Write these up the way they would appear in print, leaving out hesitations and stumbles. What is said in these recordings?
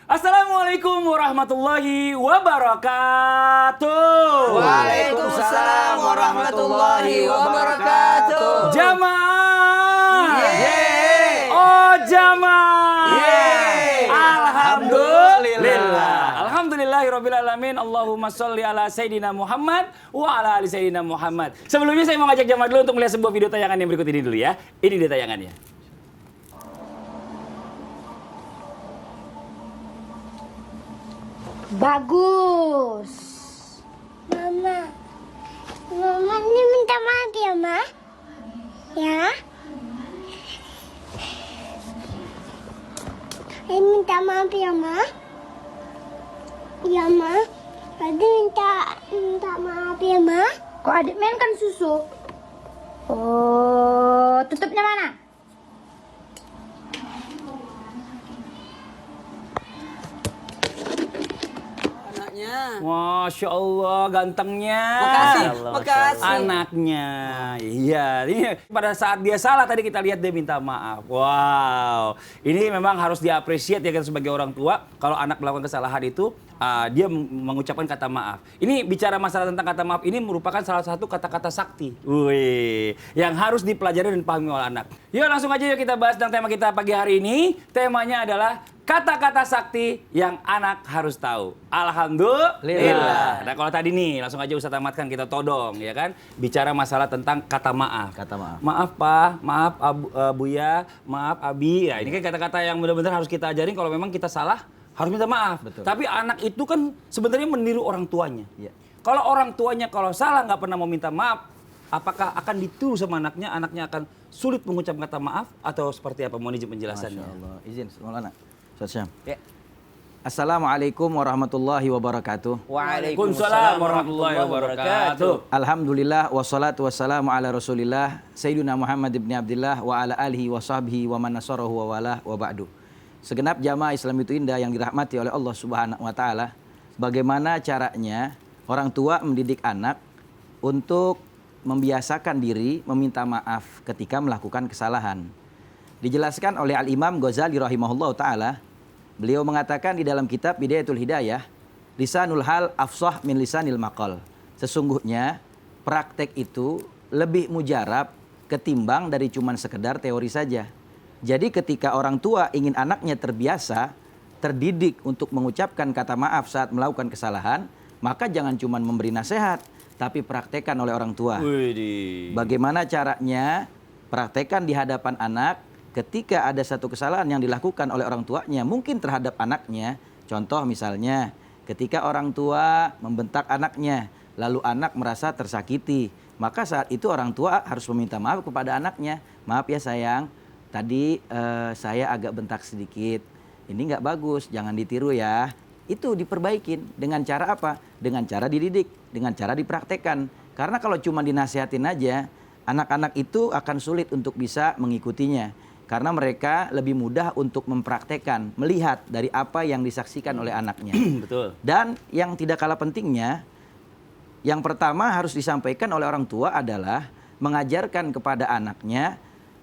Assalamualaikum warahmatullahi wabarakatuh. Waalaikumsalam warahmatullahi wabarakatuh. Jamaah. Yeay. Oh jamaah. Yeay. Alhamdulillah. Alhamdulillahirrabbilalamin. Allahumma sholli ala Sayyidina Muhammad wa ala ali Sayyidina Muhammad. Sebelumnya saya mau ngajak jamaah dulu untuk melihat sebuah video tayangan yang berikut ini dulu ya. Ini dia tayangannya. Bagus. Mama. Mama ini minta maaf ya, Ma? Ya? Saya minta maaf ya, Ma? Ya, Ma? Tadi minta maaf ya, Ma? Kok adik mainkan susu? Oh, tutupnya mana? Masya Allah, gantengnya. Makasih, Allah, makasih. Anaknya, iya. Ini pada saat dia salah tadi kita lihat dia minta maaf. Wow, ini memang harus diapresiasi ya kita sebagai orang tua. Kalau anak melakukan kesalahan itu, dia mengucapkan kata maaf. Ini bicara masalah tentang kata maaf ini merupakan salah satu kata-kata sakti. Wih, yang harus dipelajari dan dipahami oleh anak. Yuk langsung aja yuk kita bahas tentang tema kita pagi hari ini. Temanya adalah kata-kata sakti yang anak harus tahu. Alhamdulillah. Nah kalau tadi nih langsung aja Ustaz tamatkan kita todong ya kan. Bicara masalah tentang kata maaf. Kata maaf. Maaf Pak, maaf Buya, maaf Abi. Ya ini kan kata-kata yang benar-benar harus kita ajarin kalau memang kita salah harus minta maaf. Betul. Tapi anak itu kan sebenarnya meniru orang tuanya. Iya. Kalau orang tuanya kalau salah nggak pernah mau minta maaf, apakah akan ditiru sama anaknya? Anaknya akan sulit mengucapkan kata maaf atau seperti apa? Mohon izin penjelasannya. Masya Allah. Izin, Maulana. Ustaz Syam. Ya. Assalamualaikum warahmatullahi wabarakatuh. Waalaikumsalam warahmatullahi wabarakatuh. Alhamdulillah wassalatu wassalamu ala Rasulillah Sayyidina Muhammad ibn Abdillah wa ala alihi wa sahbihi wa man nasarahu wa walah wa ba'du. Segenap jamaah Islam itu indah yang dirahmati oleh Allah Subhanahu wa taala. Bagaimana caranya orang tua mendidik anak untuk membiasakan diri meminta maaf ketika melakukan kesalahan. Dijelaskan oleh Al-Imam Ghazali rahimahullah taala. Beliau mengatakan di dalam kitab Bidayatul Hidayah, lisanul hal afsah min lisanil maqal. Sesungguhnya praktek itu lebih mujarab ketimbang dari cuman sekedar teori saja. Jadi ketika orang tua ingin anaknya terbiasa, terdidik untuk mengucapkan kata maaf saat melakukan kesalahan, maka jangan cuman memberi nasihat, tapi praktekkan oleh orang tua. Widih. Bagaimana caranya? Praktekkan di hadapan anak. Ketika ada satu kesalahan yang dilakukan oleh orang tuanya, mungkin terhadap anaknya. Contoh misalnya, ketika orang tua membentak anaknya, lalu anak merasa tersakiti. Maka saat itu orang tua harus meminta maaf kepada anaknya. Maaf ya sayang, tadi saya agak bentak sedikit. Ini nggak bagus, jangan ditiru ya. Itu diperbaikin. Dengan cara apa? Dengan cara dididik, dengan cara dipraktekkan. Karena kalau cuma dinasihatin aja, anak-anak itu akan sulit untuk bisa mengikutinya. Karena mereka lebih mudah untuk mempraktekkan, melihat dari apa yang disaksikan oleh anaknya. Betul. Dan yang tidak kalah pentingnya, yang pertama harus disampaikan oleh orang tua adalah mengajarkan kepada anaknya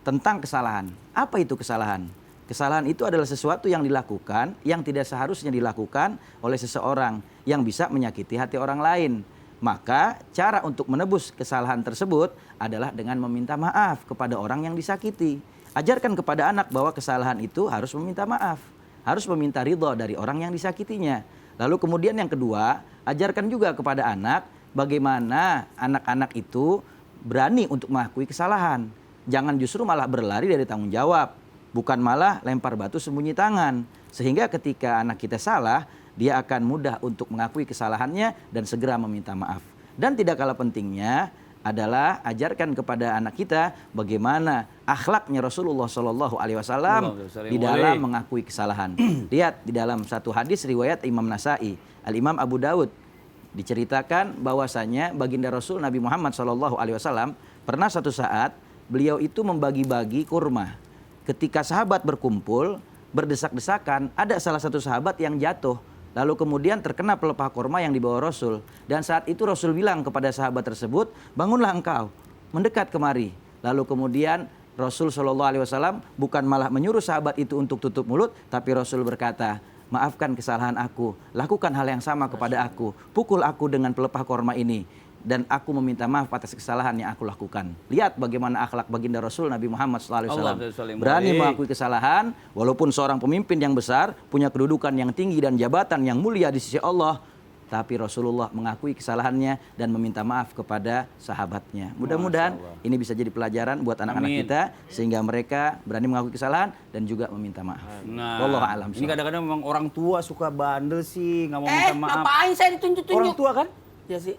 tentang kesalahan. Apa itu kesalahan? Kesalahan itu adalah sesuatu yang dilakukan, yang tidak seharusnya dilakukan oleh seseorang yang bisa menyakiti hati orang lain. Maka cara untuk menebus kesalahan tersebut adalah dengan meminta maaf kepada orang yang disakiti. Ajarkan kepada anak bahwa kesalahan itu harus meminta maaf, harus meminta ridho dari orang yang disakitinya. Lalu kemudian yang kedua, ajarkan juga kepada anak bagaimana anak-anak itu berani untuk mengakui kesalahan. Jangan justru malah berlari dari tanggung jawab, bukan malah lempar batu sembunyi tangan. Sehingga ketika anak kita salah, dia akan mudah untuk mengakui kesalahannya dan segera meminta maaf. Dan tidak kalah pentingnya adalah ajarkan kepada anak kita bagaimana akhlaknya Rasulullah SAW di dalam mengakui kesalahan. Lihat di dalam satu hadis riwayat Imam Nasai, Al-Imam Abu Daud, diceritakan bahwasanya baginda Rasul Nabi Muhammad SAW pernah suatu saat beliau itu membagi-bagi kurma. Ketika sahabat berkumpul berdesak-desakan, ada salah satu sahabat yang jatuh. Lalu kemudian terkena pelepah kurma yang dibawa Rasul. Dan saat itu Rasul bilang kepada sahabat tersebut, bangunlah engkau, mendekat kemari. Lalu kemudian Rasul SAW bukan malah menyuruh sahabat itu untuk tutup mulut, tapi Rasul berkata, maafkan kesalahan aku, lakukan hal yang sama kepada aku, pukul aku dengan pelepah korma ini, dan aku meminta maaf atas kesalahan yang aku lakukan. Lihat bagaimana akhlak baginda Rasul Nabi Muhammad SAW. Berani mengakui kesalahan, walaupun seorang pemimpin yang besar, punya kedudukan yang tinggi dan jabatan yang mulia di sisi Allah, tapi Rasulullah mengakui kesalahannya dan meminta maaf kepada sahabatnya. Mudah-mudahan ini bisa jadi pelajaran buat anak-anak kita, sehingga mereka berani mengakui kesalahan dan juga meminta maaf. Nah, Wallahu a'lam. ini kadang-kadang memang orang tua suka bandel sih, nggak mau minta maaf. Ngapain saya ditunjuk-tunjuk? Orang tua kan? Ya sih.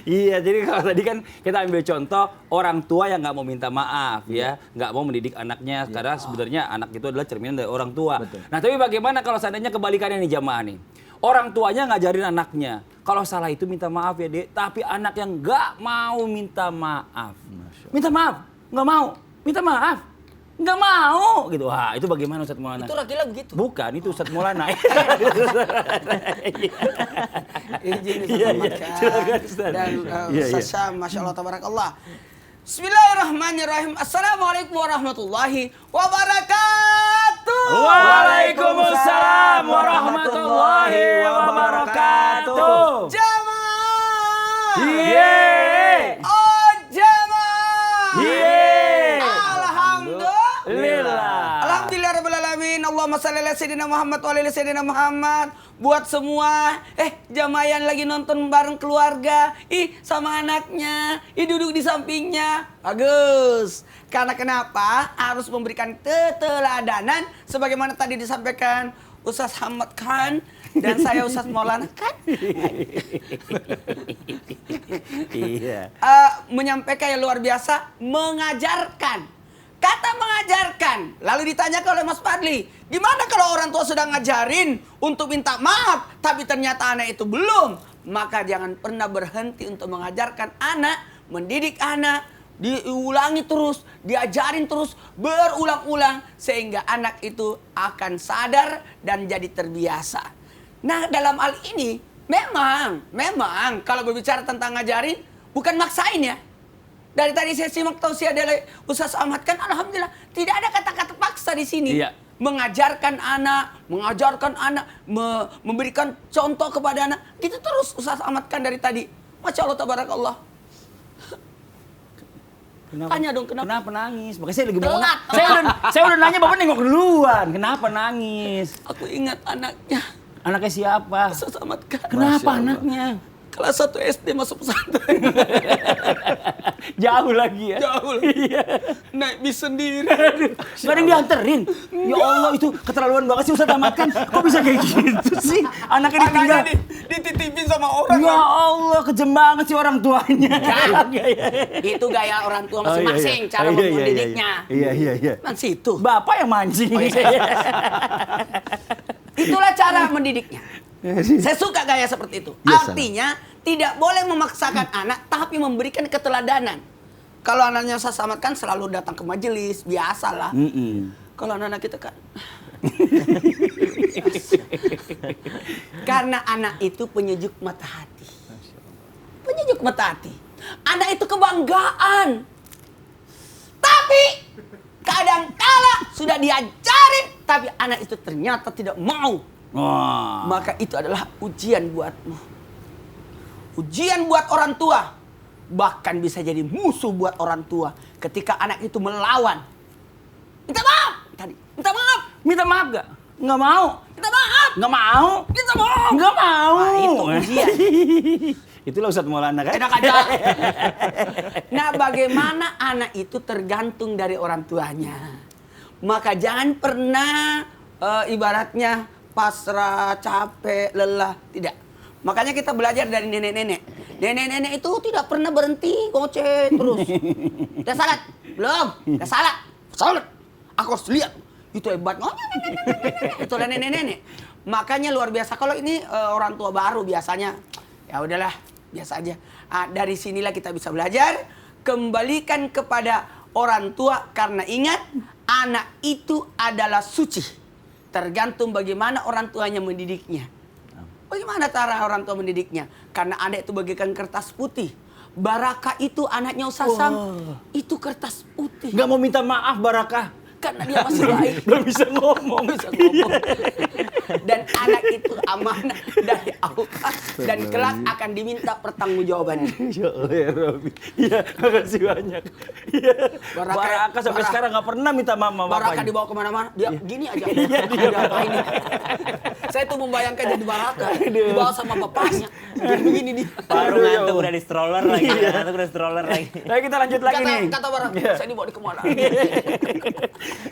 Iya, jadi kalau tadi kan kita ambil contoh orang tua yang nggak mau minta maaf ya, nggak mau mendidik anaknya, karena sebenarnya anak itu adalah cerminan dari orang tua. Betul. Nah, tapi bagaimana kalau seandainya kebalikannya nih jamaah nih? Orang tuanya ngajarin anaknya, kalau salah itu minta maaf ya Dek, tapi anak yang nggak mau minta maaf. Minta maaf, nggak mau. Minta maaf, nggak mau gitu. Wah, itu bagaimana Ustadz Maulana? Itu Rakila begitu. Bukan, itu Ustadz Maulana. Izin Iya, iya. Silakan, Ustaz. Dan Iya, iya. Ustaz Syam, Masya Allah, Tabarakallah. Bismillahirrahmanirrahim. Assalamualaikum warahmatullahi wabarakatuh. Waalaikumsalam warahmatullahi wabarakatuh. Jamaah. Yeay. Oh jamaah. Yeay. Alhamdulillah. Alhamdulillah rabbil alamin. Allahumma shalli ala sayyidina Muhammad wa ala sayyidina Muhammad. Buat semua jamaah yang lagi nonton bareng keluarga, sama anaknya, duduk di sampingnya. Bagus. Karena kenapa? Harus memberikan keteladanan sebagaimana tadi disampaikan Ustaz Hamad Khan dan saya Ustaz Maulana Khan. Iya. Menyampaikan yang luar biasa, mengajarkan. Kata mengajarkan, lalu ditanya oleh Mas Fadli, gimana kalau orang tua sudah ngajarin untuk minta maaf, tapi ternyata anak itu belum? Maka jangan pernah berhenti untuk mengajarkan anak, mendidik anak, diulangi terus, diajarin terus, berulang-ulang, sehingga anak itu akan sadar dan jadi terbiasa. Nah, dalam hal ini, memang kalau berbicara tentang ngajarin, bukan maksain ya. Dari tadi saya simak tausiah dari Ustaz Ahmad kan, alhamdulillah tidak ada kata-kata paksa di sini. Iya. Mengajarkan anak, memberikan contoh kepada anak. Gitu terus Ustaz Ahmad kan dari tadi. Masya Allah, tabarakallah. Tanya dong kenapa? Kenapa nangis? Makanya saya lagi mau Telat. saya udah nanya Bapak nengok duluan. Kenapa nangis? Aku ingat anaknya. Anaknya siapa? Ustaz Ahmad kan. Kenapa anaknya? Kelas 1 SD masuk pesantren. Jauh lagi ya? Jauh. Iya. Naik bis sendiri. Gak ada yang dianterin. Ya Allah, itu keterlaluan banget sih Ustaz Ahmad kan. Kok bisa kayak gitu sih? Anaknya ditinggal. Dititipin sama orang. Ya Allah, kejem banget sih orang tuanya. Itu gaya orang tua masing-masing cara mendidiknya. Iya. Kan situ. Bapak yang mancing. Itulah cara mendidiknya. Saya suka gaya seperti itu. Iya, Artinya tidak boleh memaksakan anak, tapi memberikan keteladanan. Kalau anaknya Ustaz Ahmad kan selalu datang ke majelis, biasalah. Kalau anak-anak kita kan, karena anak itu penyejuk mata hati. Penyejuk mata hati. Anak itu kebanggaan. Tapi kadang-kala sudah diajarin, tapi anak itu ternyata tidak mau. Wah. Maka itu adalah ujian buatmu. Ujian buat orang tua. Bahkan bisa jadi musuh buat orang tua ketika anak itu melawan. Minta maaf. Tadi, minta maaf. Minta maaf gak? Nggak mau. Minta maaf. Nggak mau. Minta maaf. Nggak mau. Nah, itu ujian. Itulah Ustadz Maulana kan? Enak aja. Nah, bagaimana anak itu tergantung dari orang tuanya. Maka jangan pernah ibaratnya pasrah, capek, lelah. Tidak. Makanya kita belajar dari nenek-nenek. Nenek-nenek itu tidak pernah berhenti goceh terus. Udah salat? Belum. Udah salat? Salat. Aku harus lihat. Itu hebat. Itulah nenek-nenek. Makanya luar biasa. Kalau ini orang tua baru biasanya, ya udahlah, biasa aja. Dari sinilah kita bisa belajar. Kembalikan kepada orang tua karena ingat, anak itu adalah suci. Tergantung bagaimana orang tuanya mendidiknya. Bagaimana cara orang tua mendidiknya? Karena anak itu bagaikan kertas putih. Barakah itu anaknya Ustaz Sam, itu kertas putih. Nggak mau minta maaf Barakah. karena dia masih baik. Belum bisa ngomong. Bisa ngomong. Dan anak itu amanah dari Allah dan kelak akan diminta pertanggungjawabannya. Ya Allah ya Rabbi. Iya, makasih banyak. Iya. Baraka sampai sekarang nggak pernah minta maaf sama Baraka bapaknya. dibawa kemana-mana, dia gini aja. Iya, dia ngapain ini? Saya tuh membayangkan jadi Baraka dibawa sama bapaknya. Begini dia. Baru Aduh, ya ngantuk Allah. udah di stroller lagi. Ngantuk udah stroller lagi. Nah, kita lanjut lagi nih. Kata Baraka, Iya. saya dibawa di kemana?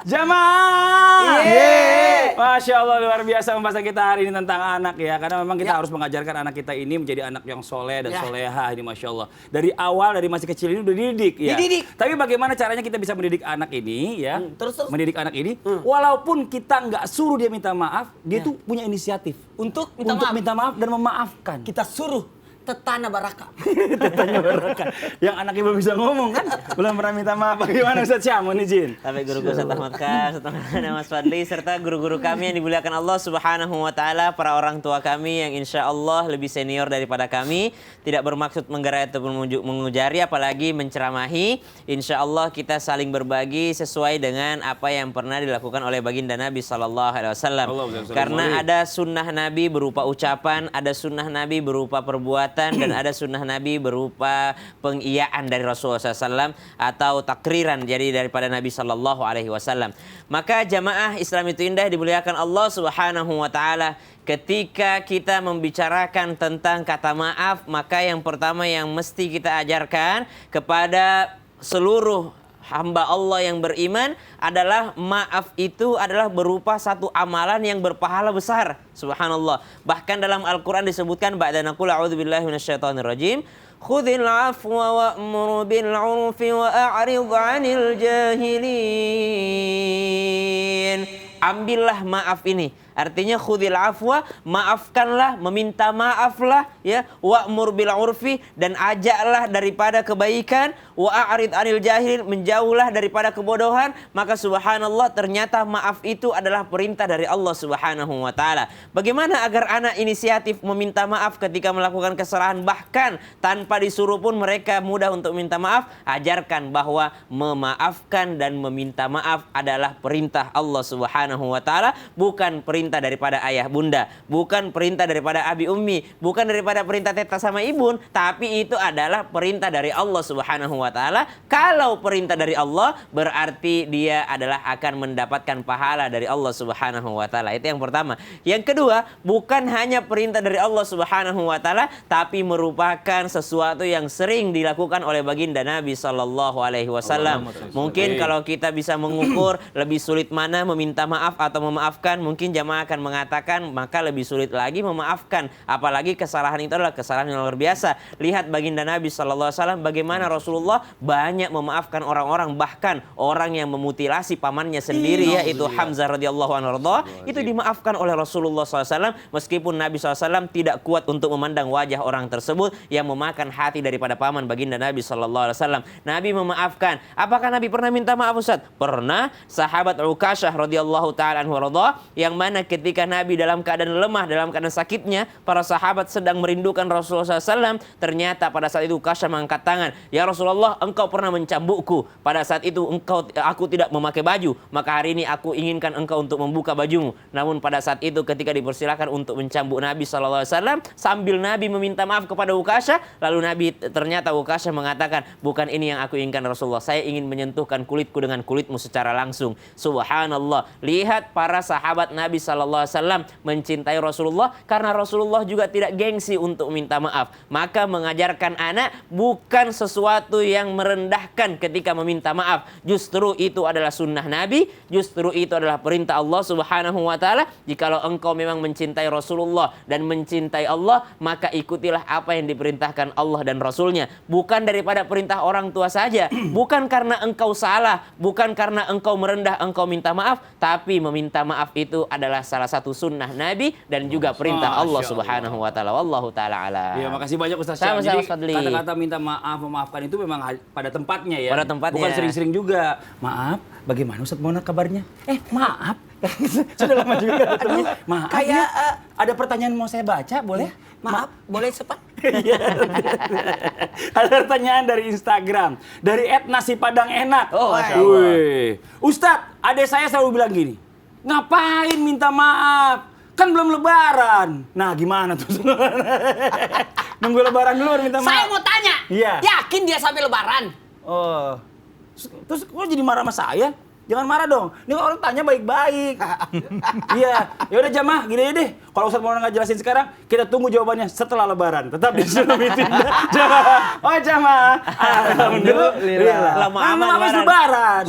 Jamaah. Yeay. Masya Allah luar biasa pembahasan kita hari ini tentang anak ya. Karena memang kita harus mengajarkan anak kita ini menjadi anak yang soleh dan Ya. soleha ini Masya Allah. Dari awal, dari masih kecil ini udah dididik ya. Dididik. Tapi bagaimana caranya kita bisa mendidik anak ini ya. Terus. Mendidik anak ini. Walaupun kita nggak suruh dia minta maaf, dia tuh punya inisiatif. Untuk Minta maaf dan memaafkan. kita suruh tetana Baraka. Tanya Baraka. Yang anaknya belum bisa ngomong kan? Belum pernah minta maaf. Bagaimana Ustaz Syam? Mohon izin. Sampai guru-guru Ustaz Ahmad Khan, Ustaz Mas Fadli, serta guru-guru kami yang dimuliakan Allah Subhanahu wa Ta'ala, para orang tua kami yang insya Allah lebih senior daripada kami, tidak bermaksud menggerai ataupun mengujari, apalagi menceramahi. Insya Allah kita saling berbagi sesuai dengan apa yang pernah dilakukan oleh baginda Nabi Sallallahu Alaihi Wasallam. Karena ada sunnah Nabi berupa ucapan, ada sunnah Nabi berupa perbuatan, dan ada sunnah Nabi berupa pengiyaan dari Rasulullah SAW atau takriran jadi daripada Nabi Sallallahu Alaihi Wasallam. Maka jamaah Islam itu indah dimuliakan Allah Subhanahu Wa Taala. Ketika kita membicarakan tentang kata maaf, maka yang pertama yang mesti kita ajarkan kepada seluruh hamba Allah yang beriman adalah maaf itu adalah berupa satu amalan yang berpahala besar. Subhanallah. Bahkan dalam Al-Quran disebutkan ba'da naqul a'udzubillahi minasyaitonir rajim. Khudhil afwa wa'mur bil 'urfi wa a'rid 'anil jahilin. Ambillah maaf ini. Artinya khudhil afwa, maafkanlah, meminta maaflah ya, wa'mur bil 'urfi, dan ajaklah daripada kebaikan, wa a'rid 'anil jahilin, menjauhlah daripada kebodohan. Maka subhanallah, ternyata maaf itu adalah perintah dari Allah Subhanahu wa Ta'ala. Bagaimana agar anak inisiatif meminta maaf ketika melakukan kesalahan, bahkan tanpa disuruh pun mereka mudah untuk minta maaf? Ajarkan bahwa memaafkan dan meminta maaf adalah perintah Allah Subhanahu wa Ta'ala, bukan perintah daripada ayah bunda, bukan perintah daripada abi ummi, bukan daripada perintah teta sama ibun, tapi itu adalah perintah dari Allah Subhanahu wa Ta'ala. Kalau perintah dari Allah, berarti dia adalah akan mendapatkan pahala dari Allah Subhanahu wa Ta'ala. Itu yang pertama. Yang kedua, bukan hanya perintah dari Allah Subhanahu wa Ta'ala, tapi merupakan sesuatu yang sering dilakukan oleh baginda Nabi Sallallahu Alaihi Wasallam. Mungkin kalau kita bisa mengukur lebih sulit mana meminta maaf atau memaafkan, mungkin jamaah akan mengatakan maka lebih sulit lagi memaafkan. Apalagi kesalahan itu adalah kesalahan yang luar biasa. Lihat baginda Nabi Sallallahu Alaihi Wasallam bagaimana Rasulullah banyak memaafkan orang-orang, bahkan orang yang memutilasi pamannya sendiri, yaitu Hamzah radhiyallahu anhu, itu dimaafkan oleh Rasulullah SAW, meskipun Nabi SAW tidak kuat untuk memandang wajah orang tersebut yang memakan hati daripada paman baginda Nabi Sallallahu Alaihi Wasallam. Nabi memaafkan. Apakah Nabi pernah minta maaf, Ustaz? Pernah. Sahabat Uqasyah radhiyallahu taala anhu yang mana ketika Nabi dalam keadaan lemah, dalam keadaan sakitnya, para sahabat sedang merindukan Rasulullah SAW, ternyata pada saat itu Uqasyah mengangkat tangan, "Ya Rasulullah, engkau pernah mencambukku. Pada saat itu aku tidak memakai baju, maka hari ini aku inginkan engkau untuk membuka bajumu." Namun pada saat itu ketika dipersilakan untuk mencambuk Nabi SAW, sambil Nabi meminta maaf kepada Uqasyah, lalu Nabi ternyata Uqasyah mengatakan, "Bukan ini yang aku inginkan Rasulullah, saya ingin menyentuhkan kulitku dengan kulitmu secara langsung." Subhanallah. Lihat para sahabat Nabi SAW mencintai Rasulullah karena Rasulullah juga tidak gengsi untuk minta maaf. Maka mengajarkan anak bukan sesuatu yang merendahkan ketika meminta maaf. Justru itu adalah sunnah Nabi, justru itu adalah perintah Allah Subhanahu wa Ta'ala. Jikalau engkau memang mencintai Rasulullah dan mencintai Allah, maka ikutilah apa yang diperintahkan Allah dan Rasulnya. Bukan daripada perintah orang tua saja, bukan karena engkau salah, bukan karena engkau merendah engkau minta maaf, tapi meminta maaf itu adalah salah satu sunnah Nabi dan juga perintah Allah Subhanahu wa Ta'ala. Wallahu ta'ala alam. Iya, makasih banyak Ustaz Syam. Sama-sama, Jadi Fadli. kata-kata minta maaf, memaafkan itu memang pada tempatnya ya. Pada tempatnya. Bukan sering-sering juga. Maaf, bagaimana Ustaz Mona kabarnya? Maaf, Sudah lama juga nggak ketemu. Aduh, Maaf, kayak, ini ada pertanyaan mau saya baca, boleh? Maaf, boleh cepat? Iya. Ada pertanyaan dari Instagram, dari @nasipadangenak. Oh, Masya Wih. Ustadz, adek saya selalu bilang gini, ngapain minta maaf? Kan belum lebaran. Nah, gimana tuh? Nunggu lebaran dulu baru minta maaf. Saya mau tanya. Iya. Yakin dia sampai lebaran? Oh. Terus kok jadi marah sama saya? Jangan marah dong. Ini orang tanya baik-baik. Iya. Ya udah jamaah, gini aja deh. Kalau Ustaz mau nggak jelasin sekarang, kita tunggu jawabannya setelah lebaran. Tetap di Tsunami Tindak. Jamaah. Oh jamaah. Alhamdulillah. Lama aman habis lebaran.